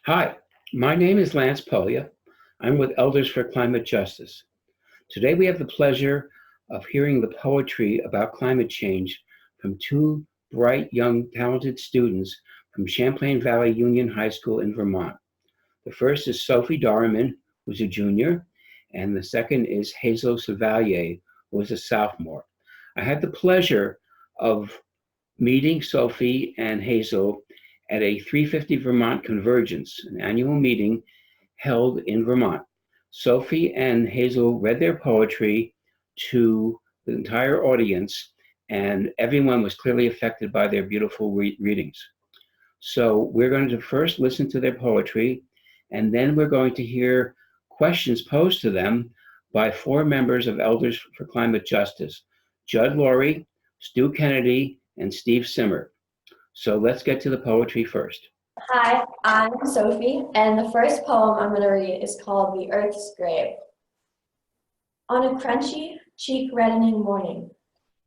Hi, my name is Lance Polia. I'm with Elders for Climate Justice. Today we have the pleasure of hearing the poetry about climate change from two bright, young, talented students from Champlain Valley Union High School in Vermont. The first is Sophie Dorriman, who's a junior, and the second is Hazel Chevalier, who is a sophomore. I had the pleasure of meeting Sophie and Hazel at a 350 Vermont Convergence, an annual meeting held in Vermont. Sophie and Hazel read their poetry to the entire audience, and everyone was clearly affected by their beautiful readings. So we're going to first listen to their poetry, and then we're going to hear questions posed to them by four members of Elders for Climate Justice: Judd Laurie, Stu Kennedy, and Steve Simmer. So let's get to the poetry first. Hi, I'm Sophie, and the first poem I'm going to read is called The Earth's Grave. On a crunchy, cheek-reddening morning,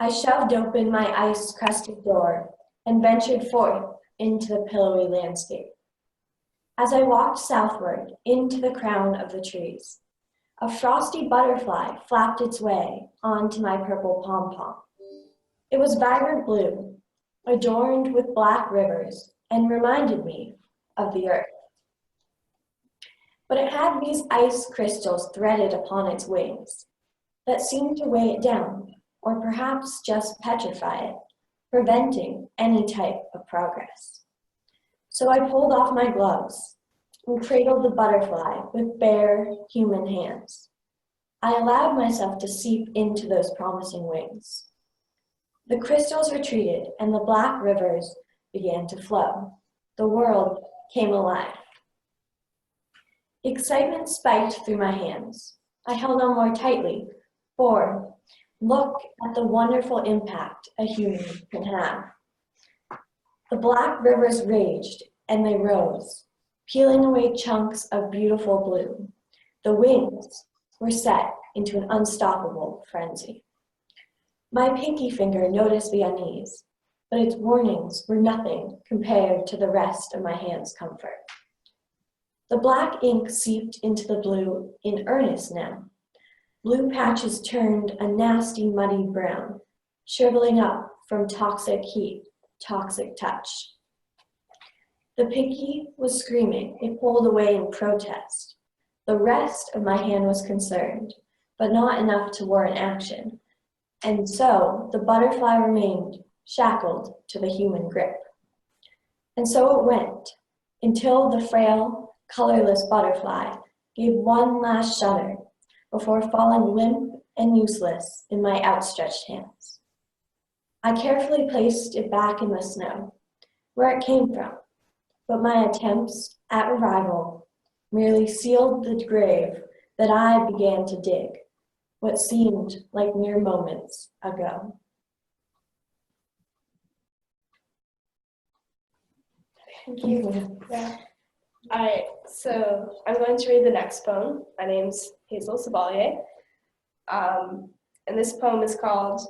I shoved open my ice-crusted door and ventured forth into the pillowy landscape. As I walked southward into the crown of the trees, a frosty butterfly flapped its way onto my purple pom-pom. It was vibrant blue, adorned with black rivers, and reminded me of the earth. But it had these ice crystals threaded upon its wings that seemed to weigh it down, or perhaps just petrify it, preventing any type of progress. So I pulled off my gloves and cradled the butterfly with bare human hands. I allowed myself to seep into those promising wings. The crystals retreated and the black rivers began to flow. The world came alive. Excitement spiked through my hands. I held on more tightly, for look at the wonderful impact a human can have. The black rivers raged and they rose, peeling away chunks of beautiful blue. The wings were set into an unstoppable frenzy. My pinky finger noticed the unease, but its warnings were nothing compared to the rest of my hand's comfort. The black ink seeped into the blue in earnest now. Blue patches turned a nasty, muddy brown, shriveling up from toxic heat, toxic touch. The pinky was screaming. It pulled away in protest. The rest of my hand was concerned, but not enough to warrant action. And so the butterfly remained shackled to the human grip. And so it went, until the frail, colorless butterfly gave one last shudder before falling limp and useless in my outstretched hands. I carefully placed it back in the snow, where it came from, but my attempts at revival merely sealed the grave that I began to dig, what seemed like mere moments ago. Thank you. Yeah. All right, so I'm going to read the next poem. My name's Hazel Chevalier. And this poem is called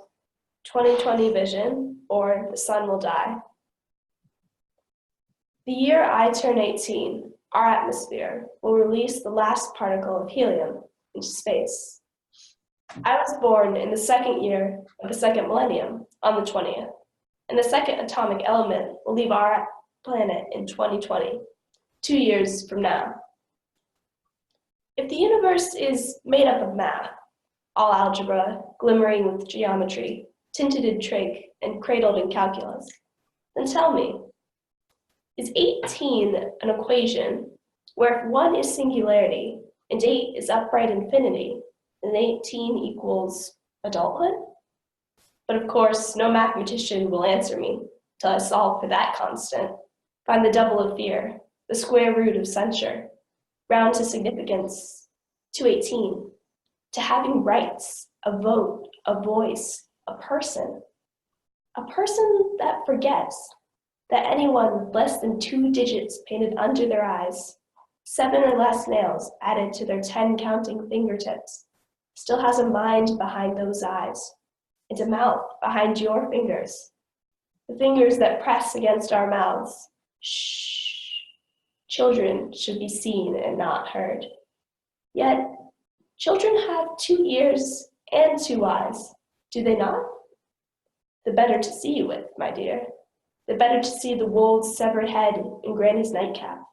2020 Vision, or The Sun Will Die. The year I turn 18, our atmosphere will release the last particle of helium into space. I was born in the second year of the second millennium, on the 20th, and the second atomic element will leave our planet in 2020, 2 years from now. If the universe is made up of math, all algebra, glimmering with geometry, tinted in trig, and cradled in calculus, then tell me, is 18 an equation where if 1 is singularity and 8 is upright infinity, then 18 equals adulthood? But of course, no mathematician will answer me till I solve for that constant, find the double of fear, the square root of censure, round to significance, to 18, to having rights, a vote, a voice, a person that forgets that anyone with less than 2 digits painted under their eyes, 7 or less nails added to their 10 counting fingertips, still has a mind behind those eyes, and a mouth behind your fingers, the fingers that press against our mouths. Shh, Children should be seen and not heard. Yet, children have 2 ears and 2 eyes, do they not? The better to see you with, my dear. The better to see the wolf's severed head in Granny's nightcap.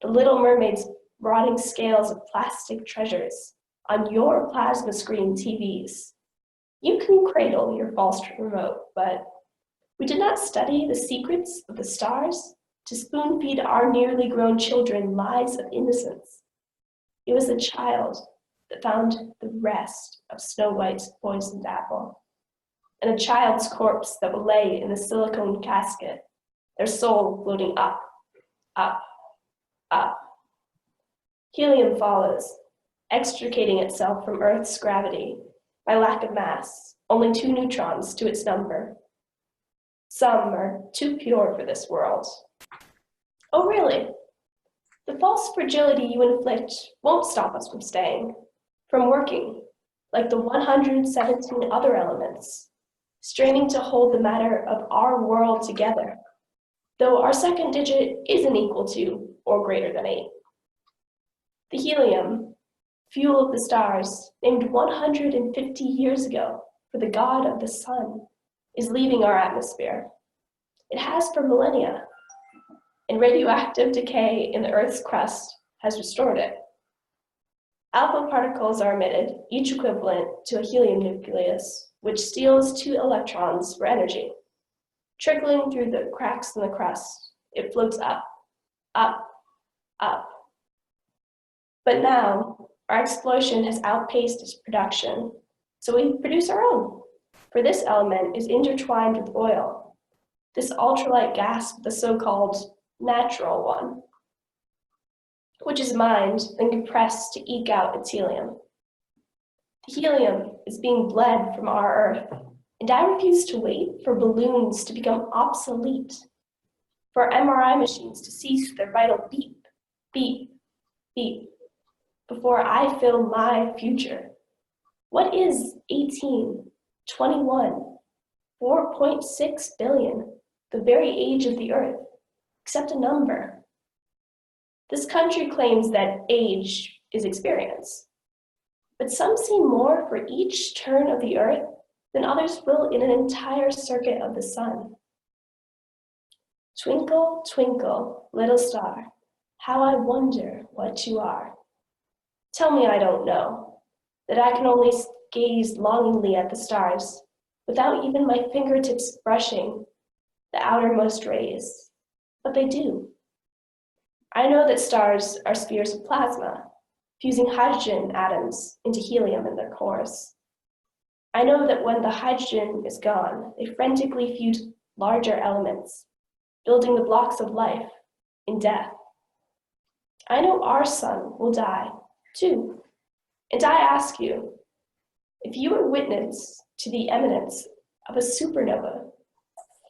The little mermaid's rotting scales of plastic treasures on your plasma screen TVs. You can cradle your false remote, but we did not study the secrets of the stars to spoon-feed our nearly grown children lies of innocence. It was the child that found the rest of Snow White's poisoned apple, and a child's corpse that will lay in the silicone casket, their soul floating up, up, up. Helium follows, extricating itself from Earth's gravity by lack of mass, only 2 neutrons to its number. Some are too pure for this world. Oh, really? The false fragility you inflict won't stop us from staying, from working, like the 117 other elements, straining to hold the matter of our world together, though our second digit isn't equal to or greater than 8. The helium, fuel of the stars, named 150 years ago for the god of the sun, is leaving our atmosphere. It has for millennia, and radioactive decay in the Earth's crust has restored it. Alpha particles are emitted, each equivalent to a helium nucleus, which steals 2 electrons for energy. Trickling through the cracks in the crust, it floats up, up, up. But now, our explosion has outpaced its production, so we produce our own. For this element is intertwined with oil, this ultralight gas with the so-called natural one, which is mined and compressed to eke out its helium. The helium is being bled from our Earth, and I refuse to wait for balloons to become obsolete, for MRI machines to cease their vital beep, beep, beep, before I fill my future. What is 18, 21, 4.6 billion, the very age of the Earth, except a number? This country claims that age is experience, but some see more for each turn of the Earth than others will in an entire circuit of the sun. Twinkle, twinkle, little star, how I wonder what you are. Tell me I don't know, that I can only gaze longingly at the stars, without even my fingertips brushing the outermost rays, but they do. I know that stars are spheres of plasma, fusing hydrogen atoms into helium in their cores. I know that when the hydrogen is gone, they frantically fuse larger elements, building the blocks of life in death. I know our sun will die, too, and I ask you, if you were witness to the eminence of a supernova,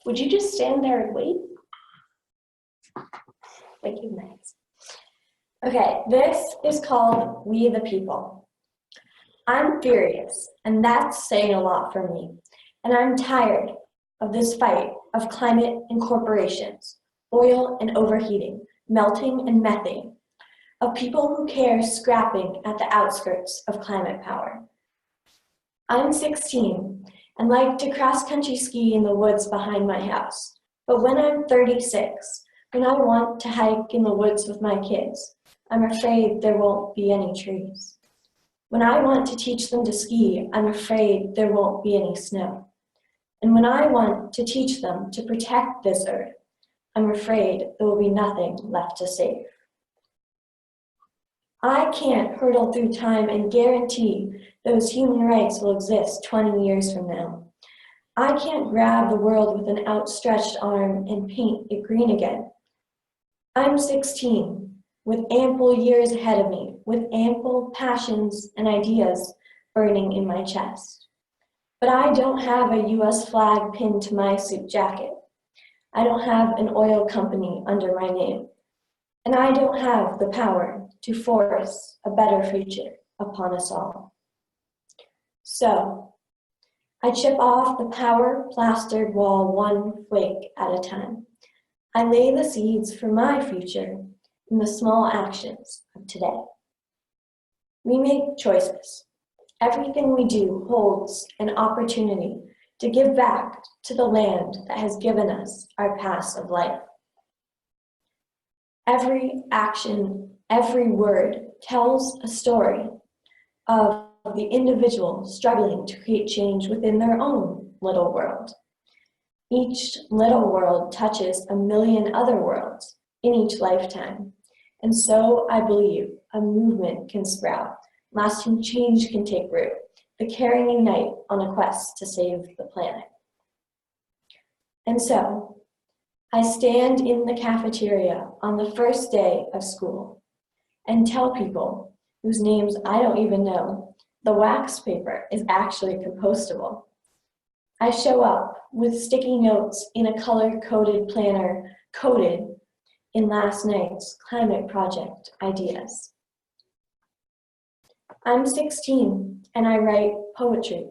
would you just stand there and wait? Thank you, Max. Okay, this is called We the People. I'm furious, and that's saying a lot for me. And I'm tired of this fight of climate and corporations, oil and overheating, melting and methane, of people who care scrapping at the outskirts of climate power. I'm 16 and like to cross-country ski in the woods behind my house. But when I'm 36, when I want to hike in the woods with my kids, I'm afraid there won't be any trees. When I want to teach them to ski, I'm afraid there won't be any snow. And when I want to teach them to protect this earth, I'm afraid there will be nothing left to save. I can't hurtle through time and guarantee those human rights will exist 20 years from now. I can't grab the world with an outstretched arm and paint it green again. I'm 16, with ample years ahead of me, with ample passions and ideas burning in my chest. But I don't have a US flag pinned to my suit jacket. I don't have an oil company under my name. And I don't have the power to force a better future upon us all. So, I chip off the power-plastered wall one flake at a time. I lay the seeds for my future in the small actions of today. We make choices. Everything we do holds an opportunity to give back to the land that has given us our paths of life. Every action, every word tells a story of the individual struggling to create change within their own little world. Each little world touches a million other worlds in each lifetime. And so I believe a movement can sprout, lasting change can take root, the caring unite on a quest to save the planet. And so, I stand in the cafeteria on the first day of school and tell people whose names I don't even know, the wax paper is actually compostable. I show up with sticky notes in a color-coded planner coded in last night's climate project ideas. I'm 16 and I write poetry.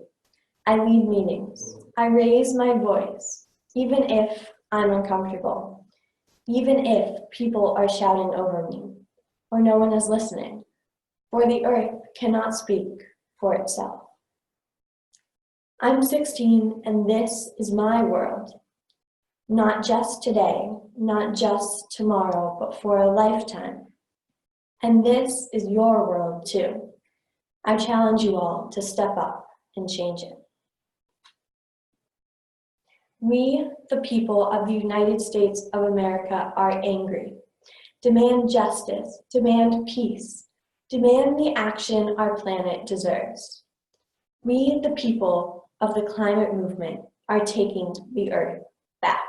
I lead meetings. I raise my voice, even if I'm uncomfortable, even if people are shouting over me or no one is listening, for the earth cannot speak for itself. I'm 16 and this is my world. Not just today, not just tomorrow, but for a lifetime. And this is your world too. I challenge you all to step up and change it. We, the people of the United States of America, are angry. Demand justice, demand peace, demand the action our planet deserves. We, the people of the climate movement, are taking the earth back.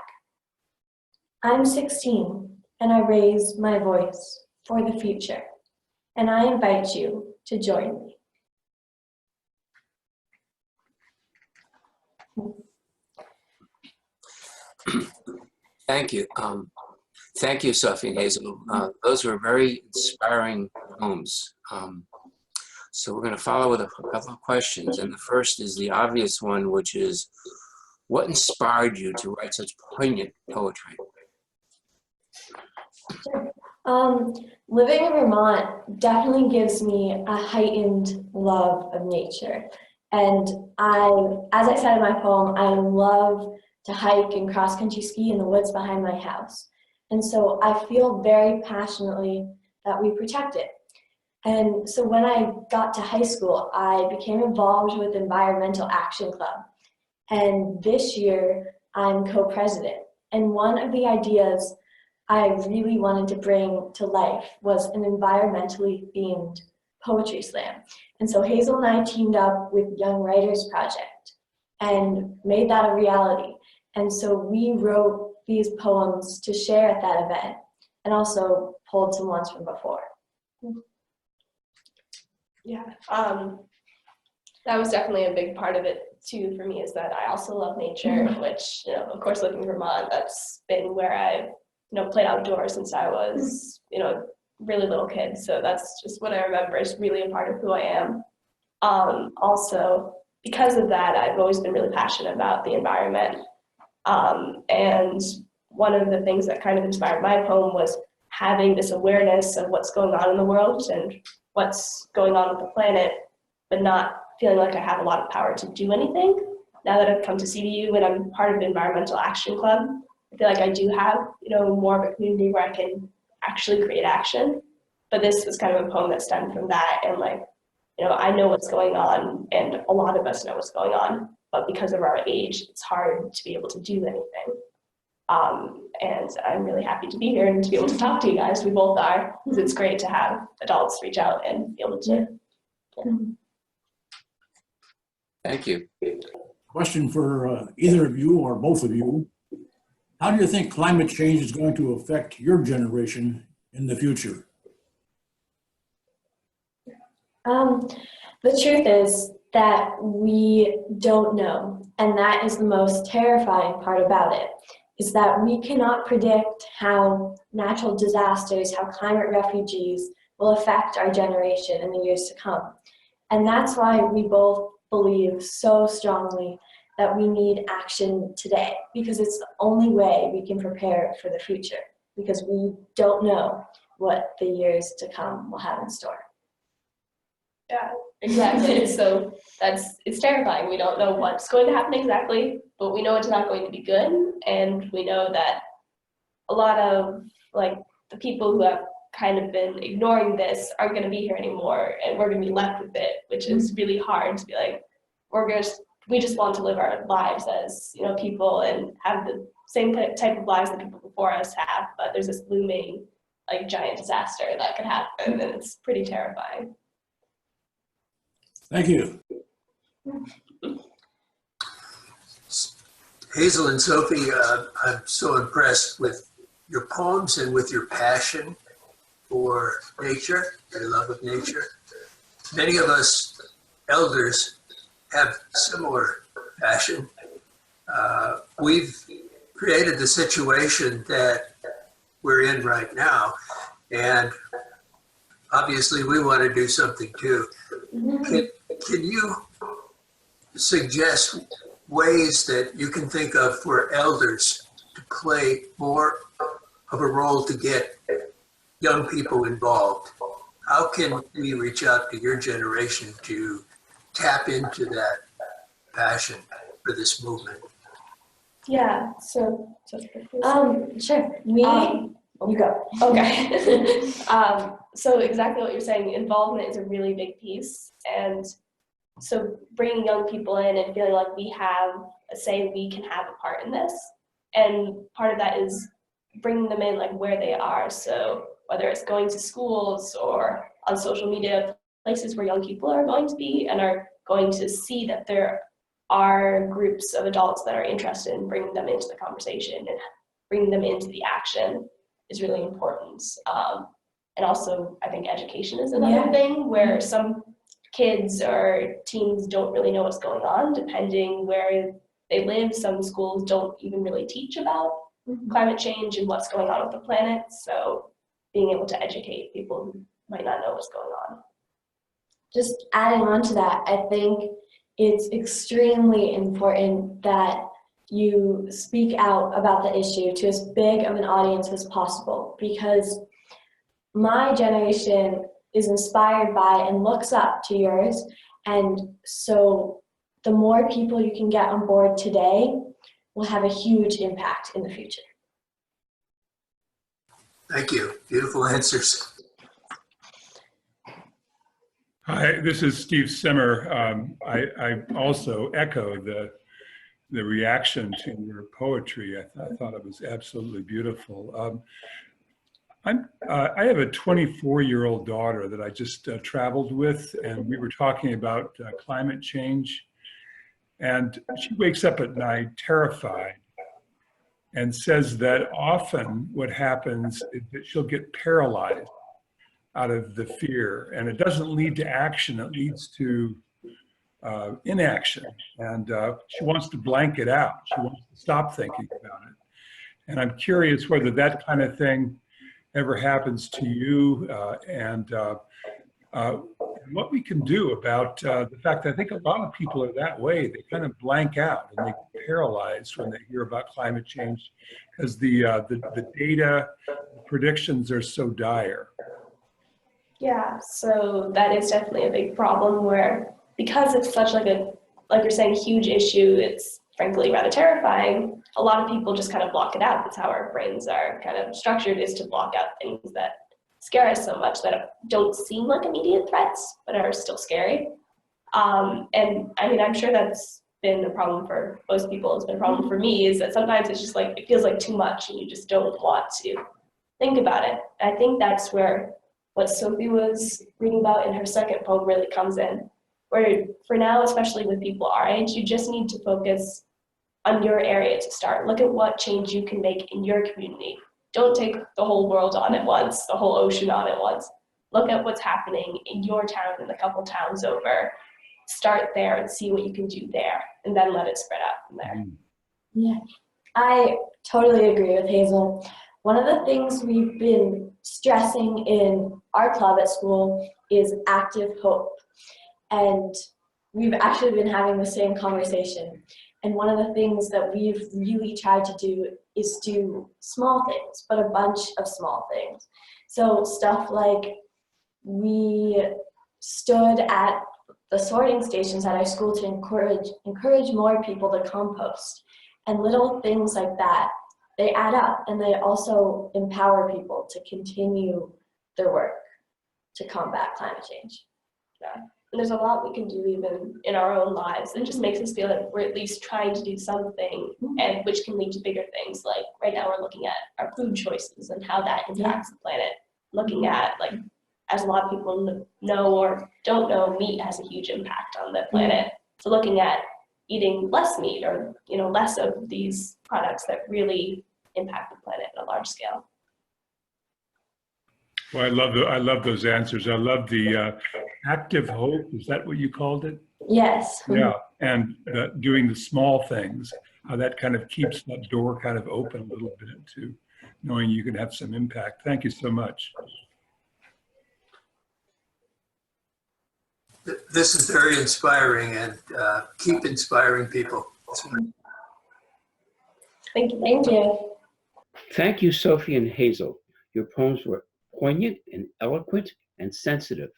I'm 16 and I raise my voice for the future, and I invite you to join me. Thank you. Thank you, Sophie and Hazel. Those were very inspiring poems. So we're going to follow with a couple of questions. And the first is the obvious one, which is, what inspired you to write such poignant poetry? Living in Vermont definitely gives me a heightened love of nature. And as I said in my poem, I love to hike and cross-country ski in the woods behind my house. And so I feel very passionately that we protect it. And so when I got to high school, I became involved with Environmental Action Club. And this year, I'm co-president. And one of the ideas I really wanted to bring to life was an environmentally themed poetry slam. And so Hazel and I teamed up with Young Writers Project and made that a reality. And so we wrote these poems to share at that event and also pulled some ones from before. Yeah, that was definitely a big part of it too for me, is that I also love nature, which, of course, living in Vermont, that's been where I've, played outdoors since I was, really little kid. So that's just what I remember is really a part of who I am. Also, because of that, I've always been really passionate about the environment. And one of the things that kind of inspired my poem was having this awareness of what's going on in the world and what's going on with the planet, but not feeling like I have a lot of power to do anything. Now that I've come to CDU and I'm part of the Environmental Action Club, I feel like I do have, more of a community where I can actually create action. But this was kind of a poem that stemmed from that, and I know what's going on, and a lot of us know what's going on, but because of our age, it's hard to be able to do anything. And I'm really happy to be here and to be able to talk to you guys. We both are, because it's great to have adults reach out and be able to. Yeah. Thank you. Question for either of you or both of you. How do you think climate change is going to affect your generation in the future? The truth is that we don't know, and that is the most terrifying part about it, is that we cannot predict how natural disasters, how climate refugees will affect our generation in the years to come. And that's why we both believe so strongly that we need action today, because it's the only way we can prepare for the future, because we don't know what the years to come will have in store. Yeah, exactly. So it's terrifying. We don't know what's going to happen exactly, but we know it's not going to be good. And we know that a lot of like the people who have kind of been ignoring this aren't going to be here anymore, and we're going to be left with it, which is really hard to be like, we just want to live our lives as, you know, people and have the same type of lives that people before us have, but there's this looming like giant disaster that could happen, and it's pretty terrifying. Thank you. Hazel and Sophie, I'm so impressed with your poems and with your passion for nature, your love of nature. Many of us elders have similar passion. We've created the situation that we're in right now, and obviously we want to do something too. Can you suggest ways that you can think of for elders to play more of a role to get young people involved? How can we reach out to your generation to tap into that passion for this movement? Yeah, so Sure. You go. Okay. So exactly what you're saying, involvement is a really big piece. And so bringing young people in and feeling like we have a say, we can have a part in this. And part of that is bringing them in like where they are. So whether it's going to schools or on social media, places where young people are going to be and are going to see that there are groups of adults that are interested in bringing them into the conversation and bringing them into the action is really important. And also, I think education is another thing where some kids or teens don't really know what's going on, depending where they live. Some schools don't even really teach about climate change and what's going on with the planet. So being able to educate people who might not know what's going on. Just adding on to that, I think it's extremely important that you speak out about the issue to as big of an audience as possible, because my generation is inspired by and looks up to yours. And so the more people you can get on board today will have a huge impact in the future. Thank you. Beautiful answers. Hi, this is Steve Simmer. I also echo the reaction to your poetry. I thought it was absolutely beautiful. I have a 24-year-old daughter that I just traveled with, and we were talking about climate change. And she wakes up at night terrified and says that often what happens is that she'll get paralyzed out of the fear, and it doesn't lead to action, it leads to inaction. And she wants to blank it out. She wants to stop thinking about it. And I'm curious whether that kind of thing ever happens to you, and what we can do about the fact that I think a lot of people are that way. They kind of blank out and they get paralyzed when they hear about climate change because the data, the predictions are so dire. Yeah, so that is definitely a big problem where, because it's such like you're saying, huge issue, it's frankly rather terrifying. A lot of people just kind of block it out. That's how our brains are kind of structured, is to block out things that scare us so much that don't seem like immediate threats, but are still scary. And I mean, I'm sure that's been a problem for most people. It's been a problem for me, is that sometimes it's just like, it feels like too much and you just don't want to think about it. I think that's where what Sophie was reading about in her second poem really comes in, where for now, especially with people our age, you just need to focus on your area to start. Look at what change you can make in your community. Don't take the whole world on at once, the whole ocean on at once. Look at what's happening in your town and a couple towns over. Start there and see what you can do there, and then let it spread out from there. Yeah, I totally agree with Hazel. One of the things we've been stressing in our club at school is active hope. And we've actually been having the same conversation. And one of the things that we've really tried to do is do small things, but a bunch of small things. So stuff like we stood at the sorting stations at our school to encourage more people to compost. And little things like that, they add up, and they also empower people to continue their work to combat climate change. Yeah. And there's a lot we can do even in our own lives that just makes us feel like we're at least trying to do something, and which can lead to bigger things. Like right now we're looking at our food choices and how that impacts the planet. Looking at, like, as a lot of people know or don't know, meat has a huge impact on the planet. So looking at eating less meat, or less of these products that really impact the planet on a large scale. Well, I love those answers. I love the active hope. Is that what you called it? Yes. Yeah, and doing the small things, how that kind of keeps that door kind of open a little bit to knowing you can have some impact. Thank you so much. This is very inspiring, and keep inspiring people. Thank you. Thank you. Thank you, Sophie and Hazel. Your poems were poignant and eloquent and sensitive.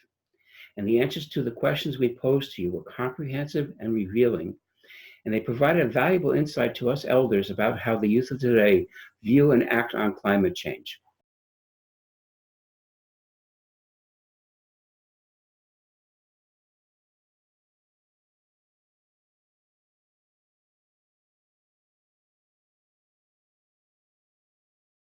And the answers to the questions we posed to you were comprehensive and revealing. And they provided a valuable insight to us elders about how the youth of today view and act on climate change.